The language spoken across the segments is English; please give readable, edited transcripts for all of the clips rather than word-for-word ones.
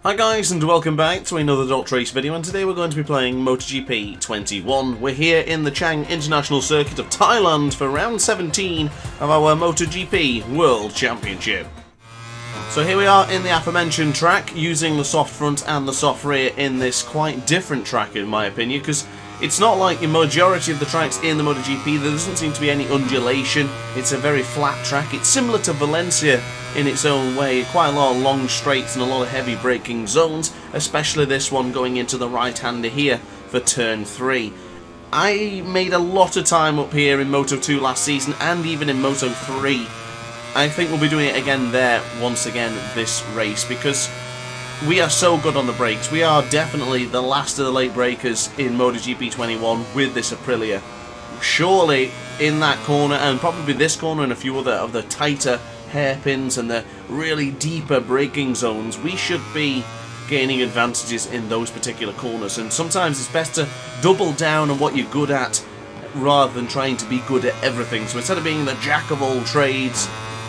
Hi guys, and welcome back to another Dot Race video, and today we're going to be playing MotoGP 21. We're here in the Chang International Circuit of Thailand for round 17 of our MotoGP World Championship. So here we are in the aforementioned track, using the soft front and the soft rear in this quite different track in my opinion, because it's not like the majority of the tracks in the MotoGP. There doesn't seem to be any undulation. It's a very flat track. It's similar to Valencia in its own way. Quite a lot of long straights and a lot of heavy braking zones, especially this one going into the right-hander here for turn 3. I made a lot of time up here in Moto 2 last season and even in Moto 3. I think we'll be doing it again there once again this race because we are so good on the brakes. We are definitely the last of the late breakers in MotoGP 21 with this Aprilia. Surely in that corner, and probably this corner and a few other of the tighter hairpins and the really deeper braking zones, we should be gaining advantages in those particular corners. And sometimes it's best to double down on what you're good at rather than trying to be good at everything. So instead of being the jack of all trades,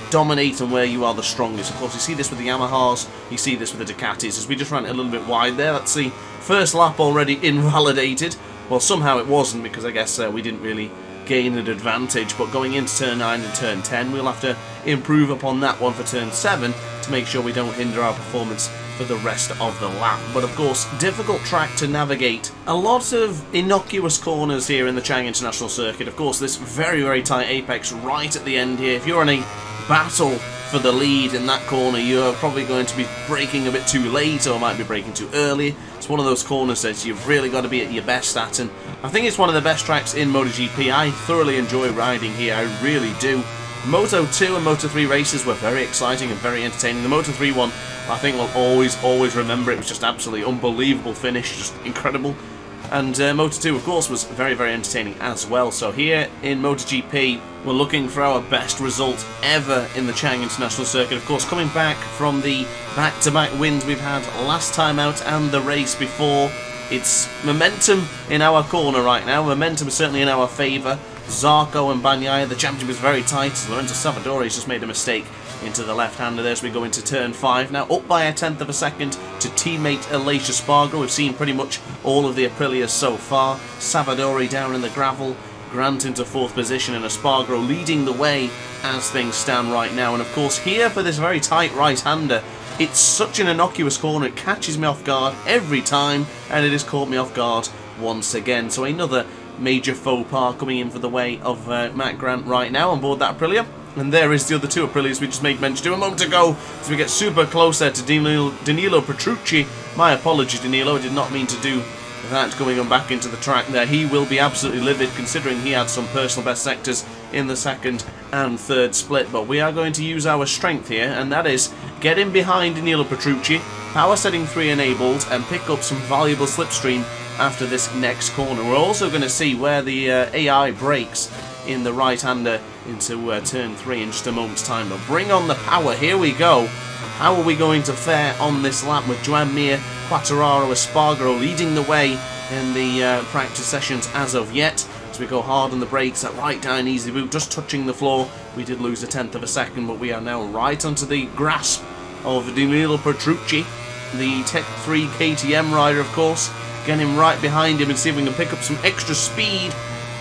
dominate on where you are the strongest. Of course, you see this with the Yamahas, you see this with the Ducatis. As we just ran it a little bit wide there, that's the first lap already invalidated. Well, somehow it wasn't, because I guess we didn't really gain an advantage, but going into turn 9 and turn 10, we'll have to improve upon that one for turn 7 to make sure we don't hinder our performance for the rest of the lap. But of course, difficult track to navigate. A lot of innocuous corners here in the Chang International Circuit. Of course, this very, very tight apex right at the end here. If you're in a battle for the lead in that corner, you're probably going to be braking a bit too late or might be braking too early. It's one of those corners that you've really got to be at your best at, and I think it's one of the best tracks in MotoGP. I thoroughly enjoy riding here, I really do. Moto 2 and Moto 3 races were very exciting and very entertaining. The Moto 3 one, I think we'll always remember. It was just absolutely unbelievable finish, just incredible. And Moto 2, of course, was very, very entertaining as well. So here in MotoGP, we're looking for our best result ever in the Chang International Circuit. Of course, coming back from the back-to-back wins we've had last time out and the race before, it's momentum in our corner right now. Momentum is certainly in our favour. Zarco and Bagnaia, the championship is very tight. Lorenzo Savadori's just made a mistake into the left-hander there as we go into turn 5. Now up by 1/10 of a second to teammate Aleix Espargaro. We've seen pretty much all of the Aprilias so far. Savadori down in the gravel, Grant into 4th position, and Espargaro leading the way as things stand right now. And of course here for this very tight right-hander, it's such an innocuous corner, it catches me off guard every time, and it has caught me off guard once again. So another major faux pas coming in for the way of Matt Grant right now on board that Aprilia. And there is the other two Aprilias we just made mention to a moment ago, as we get super close there to Danilo Petrucci. My apologies, Danilo, I did not mean to do that going on back into the track there. He will be absolutely livid considering he had some personal best sectors in the 2nd and 3rd split. But we are going to use our strength here, and that is get in behind Danilo Petrucci, power setting 3 enabled, and pick up some valuable slipstream after this next corner. We're also going to see where the AI brakes in the right-hander into turn 3 in just a moment's time. But bring on the power, here we go. How are we going to fare on this lap with Joan Mir, Quartararo, Espargaro leading the way in the practice sessions as of yet? As we go hard on the brakes, that right down easy boot, just touching the floor. We did lose 1/10 of a second, but we are now right onto the grasp of Danilo Petrucci, the Tech 3 KTM rider, of course. Get him right behind him and see if we can pick up some extra speed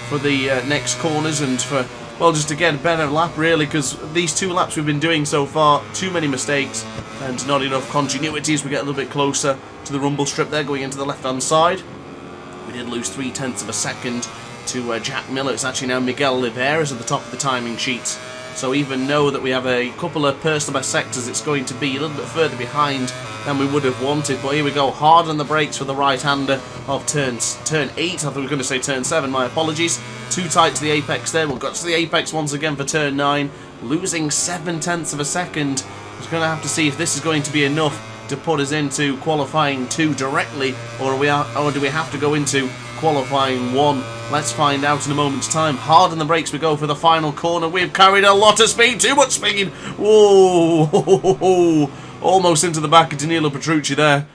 for the next corners and for, well, just to get a better lap really, because these 2 laps we've been doing so far, too many mistakes and not enough continuity as we get a little bit closer to the rumble strip there going into the left-hand side. We did lose 3/10 of a second to Jack Miller. It's actually now Miguel Oliveira's at the top of the timing sheets. So even though that we have a couple of personal best sectors, it's going to be a little bit further behind than we would have wanted. But here we go, hard on the brakes for the right-hander of turn 8. I thought we were going to say turn 7, my apologies. Too tight to the apex there. We'll go to the apex once again for turn 9, losing 7/10 of a second. We're going to have to see if this is going to be enough to put us into qualifying 2 directly, or do we have to go into qualifying 1? Let's find out in a moment's time. Hard on the brakes we go for the final corner. We've carried a lot of speed, too much speed. Whoa, almost into the back of Danilo Petrucci there.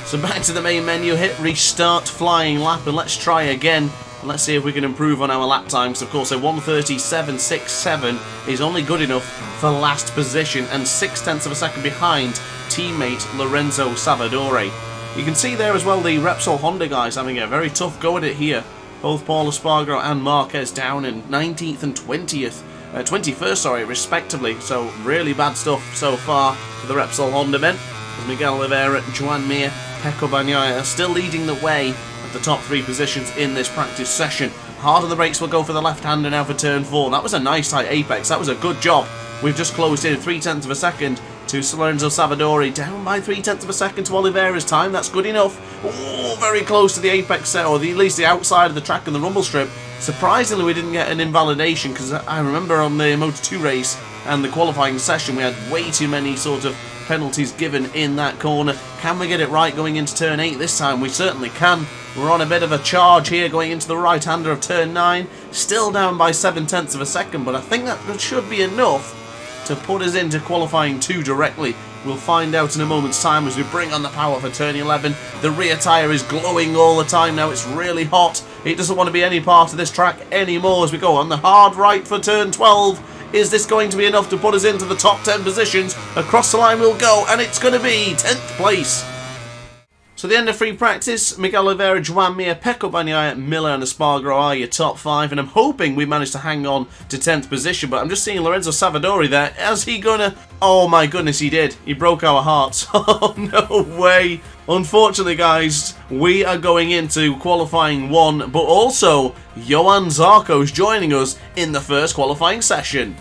So back to the main menu, hit restart flying lap, and let's try again. Let's see if we can improve on our lap times. Of course, a 1:37.67 is only good enough for last position, and 0.6 of a second behind teammate Lorenzo Savadori. You can see there as well the Repsol Honda guys having a very tough go at it here. Both Paul Espargaro and Marquez down in 19th and 21st, sorry, respectively. So really bad stuff so far for the Repsol Honda men. As Miguel Oliveira, Joan Mir, Pecco Bagnaia still leading the way at the top 3 positions in this practice session. Hard on the brakes will go for the left-hander now for turn 4. That was a nice tight apex. That was a good job. We've just closed in 0.3 of a second to Lorenzo Savadori, down by 0.3 of a second to Oliveira's time. That's good enough. Oh, very close to the apex set, or at least the outside of the track and the rumble strip. Surprisingly, we didn't get an invalidation, because I remember on the Moto2 race and the qualifying session, we had way too many sort of penalties given in that corner. Can we get it right going into turn 8 this time? We certainly can. We're on a bit of a charge here going into the right-hander of turn 9. Still down by 0.7 of a second, but I think that should be enough to put us into qualifying 2 directly. We'll find out in a moment's time as we bring on the power for turn 11. The rear tyre is glowing all the time now. It's really hot. It doesn't want to be any part of this track anymore as we go on the hard right for turn 12. Is this going to be enough to put us into the top 10 positions? Across the line we'll go, and it's going to be 10th place. So the end of free practice, Miguel Oliveira, Joan Mir, Pecco Bagnaia, Miller and Espargaro are your top 5, and I'm hoping we manage to hang on to 10th position, but I'm just seeing Lorenzo Savadori there. Is he gonna... Oh my goodness, he did. He broke our hearts. Oh, no way. Unfortunately, guys, we are going into qualifying 1, but also Johan Zarco's joining us in the first qualifying session.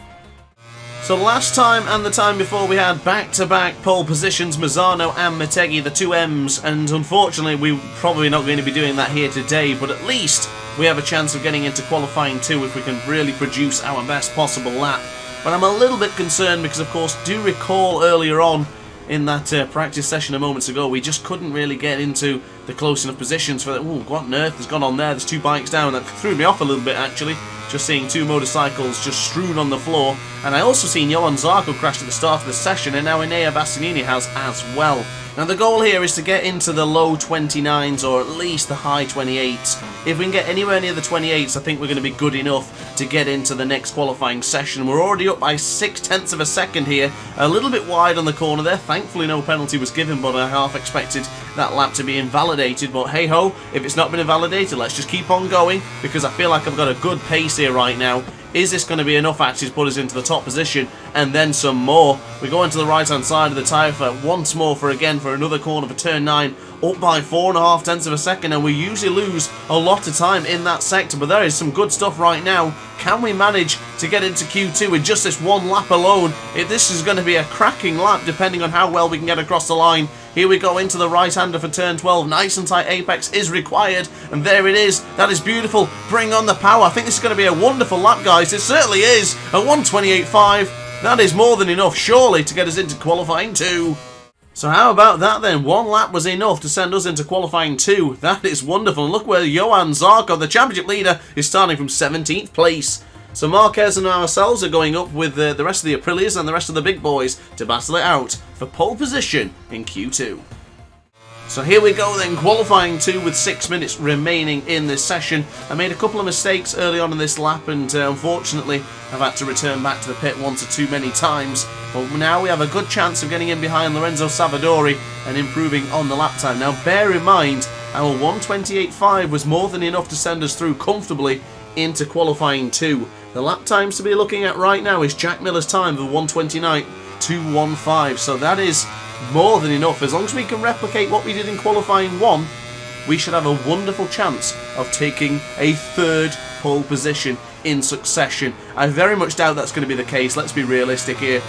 So last time and the time before we had back-to-back pole positions, Mazzano and Motegi, the 2 M's, and unfortunately we're probably not going to be doing that here today, but at least we have a chance of getting into qualifying 2 if we can really produce our best possible lap. But I'm a little bit concerned because, of course, do recall earlier on in that practice session a moment ago, we just couldn't really get into the close enough positions for that. Ooh, what on earth has gone on there? There's 2 bikes down. That threw me off a little bit, actually. Just seeing 2 motorcycles just strewn on the floor. And I also seen Johan Zarco crash at the start of the session, and now Enea Bastianini has as well. Now the goal here is to get into the low 29s, or at least the high 28s. If we can get anywhere near the 28s, I think we're going to be good enough to get into the next qualifying session. We're already up by 0.6 of a second here, a little bit wide on the corner there. Thankfully no penalty was given, but I half expected that lap to be invalidated. But hey ho, if it's not been invalidated, let's just keep on going, because I feel like I've got a good pace here right now. Is this going to be enough actually to put us into the top position and then some more? We go into the right hand side of the tyre for once more for another corner for turn 9, up by 4.5 of a second, and we usually lose a lot of time in that sector, but there is some good stuff right now. Can we manage to get into Q2 with just this 1 lap alone? This is going to be a cracking lap depending on how well we can get across the line. Here we go into the right-hander for turn 12. Nice and tight apex is required. And there it is. That is beautiful. Bring on the power. I think this is going to be a wonderful lap, guys. It certainly is. A 1:28.5. That is more than enough, surely, to get us into qualifying 2. So how about that then? 1 lap was enough to send us into qualifying 2. That is wonderful. And look where Johan Zarco, the championship leader, is starting from 17th place. So Marquez and ourselves are going up with the rest of the Aprilias and the rest of the big boys to battle it out for pole position in Q2. So here we go then, qualifying 2 with 6 minutes remaining in this session. I made a couple of mistakes early on in this lap, and unfortunately I've had to return back to the pit once or too many times. But now we have a good chance of getting in behind Lorenzo Savadori and improving on the lap time. Now bear in mind, our 1:28.5 was more than enough to send us through comfortably into qualifying 2. The lap times to be looking at right now is Jack Miller's time of 1:29.215, so that is more than enough. As long as we can replicate what we did in qualifying 1, we should have a wonderful chance of taking a 3rd pole position in succession. I very much doubt that's going to be the case. Let's be realistic here.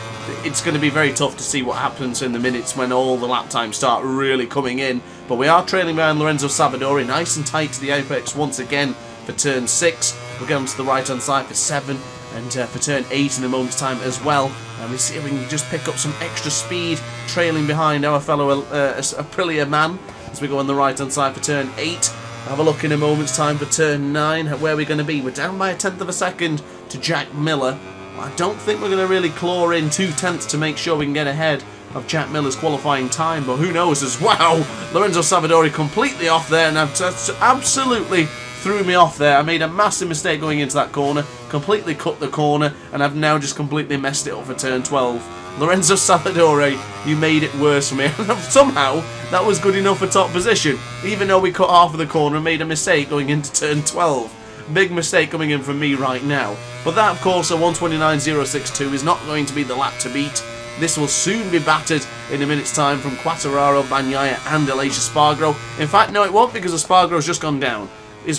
It's going to be very tough to see what happens in the minutes when all the lap times start really coming in, but we are trailing behind Lorenzo Savadori, nice and tight to the apex once again for turn 6. We'll get onto the right hand side for 7, and for turn 8 in a moment's time as well. And we see if we can just pick up some extra speed, trailing behind our fellow Aprilia man as we go on the right hand side for turn 8. Have a look in a moment's time for turn 9. Where are we going to be? We're down by 1/10 of a second to Jack Miller. I don't think we're going to really claw in 2/10 to make sure we can get ahead of Jack Miller's qualifying time, but who knows as wow. Lorenzo Savadori completely off there, and absolutely threw me off there. I made a massive mistake going into that corner, completely cut the corner, and I've now just completely messed it up for turn 12. Lorenzo Salvadore, you made it worse for me. Somehow, that was good enough for top position, even though we cut half of the corner and made a mistake going into turn 12. Big mistake coming in from me right now. But that, of course, a 1:29.062 is not going to be the lap to beat. This will soon be battered in a minute's time from Quartararo, Bagnaia and Aleix Espargaro. In fact, no, it won't, because Espargaro's just gone down.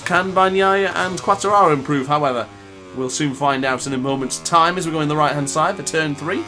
Can Bagnaia and Quartararo improve, however? We'll soon find out in a moment's time as we go in the right-hand side for turn 3.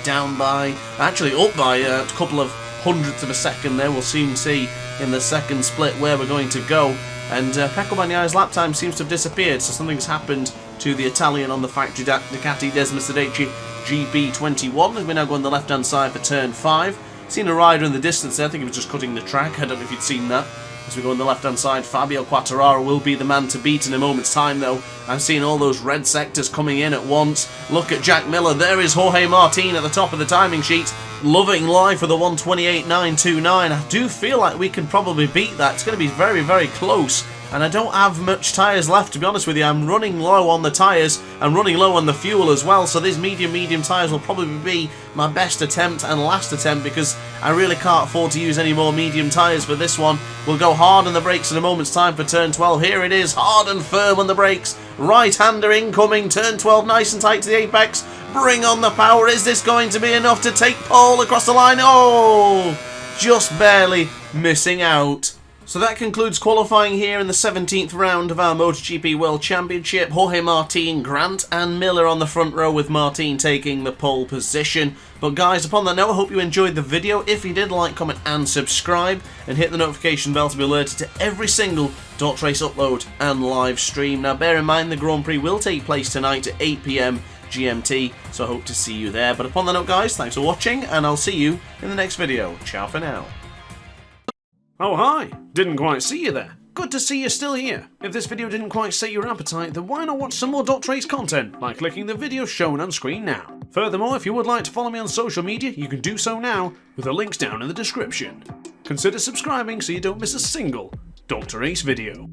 Down by, actually up by a couple of hundredths of a second there. We'll soon see in the second split where we're going to go. And Pecco Bagnaia's lap time seems to have disappeared, so something's happened to the Italian on the factory Ducati Desmostadeci GP21, as we now go on the left-hand side for turn 5. Seen a rider in the distance there, I think he was just cutting the track, I don't know if you'd seen that. As we go on the left-hand side, Fabio Quartararo will be the man to beat in a moment's time, though. I'm seeing all those red sectors coming in at once. Look at Jack Miller, there is Jorge Martin at the top of the timing sheet, loving life for the 1:28.929. I do feel like we can probably beat that. It's going to be very, very close. And I don't have much tyres left, to be honest with you. I'm running low on the tyres. I'm running low on the fuel as well. So these medium tyres will probably be my best attempt and last attempt, because I really can't afford to use any more medium tyres for this one. We'll go hard on the brakes in a moment's time for turn 12. Here it is, hard and firm on the brakes. Right-hander incoming, turn 12 nice and tight to the apex. Bring on the power. Is this going to be enough to take pole across the line? Oh, just barely missing out. So that concludes qualifying here in the 17th round of our MotoGP World Championship. Jorge Martin, Grant and Miller on the front row, with Martin taking the pole position. But guys, upon that note, I hope you enjoyed the video. If you did, like, comment and subscribe, and hit the notification bell to be alerted to every single Dot Race upload and live stream. Now bear in mind the Grand Prix will take place tonight at 8 PM GMT, so I hope to see you there. But upon that note guys, thanks for watching, and I'll see you in the next video. Ciao for now. Oh hi, didn't quite see you there. Good to see you're still here. If this video didn't quite sate your appetite, then why not watch some more Dot Race content by clicking the video shown on screen now. Furthermore, if you would like to follow me on social media, you can do so now, with the links down in the description. Consider subscribing so you don't miss a single Dot Race video.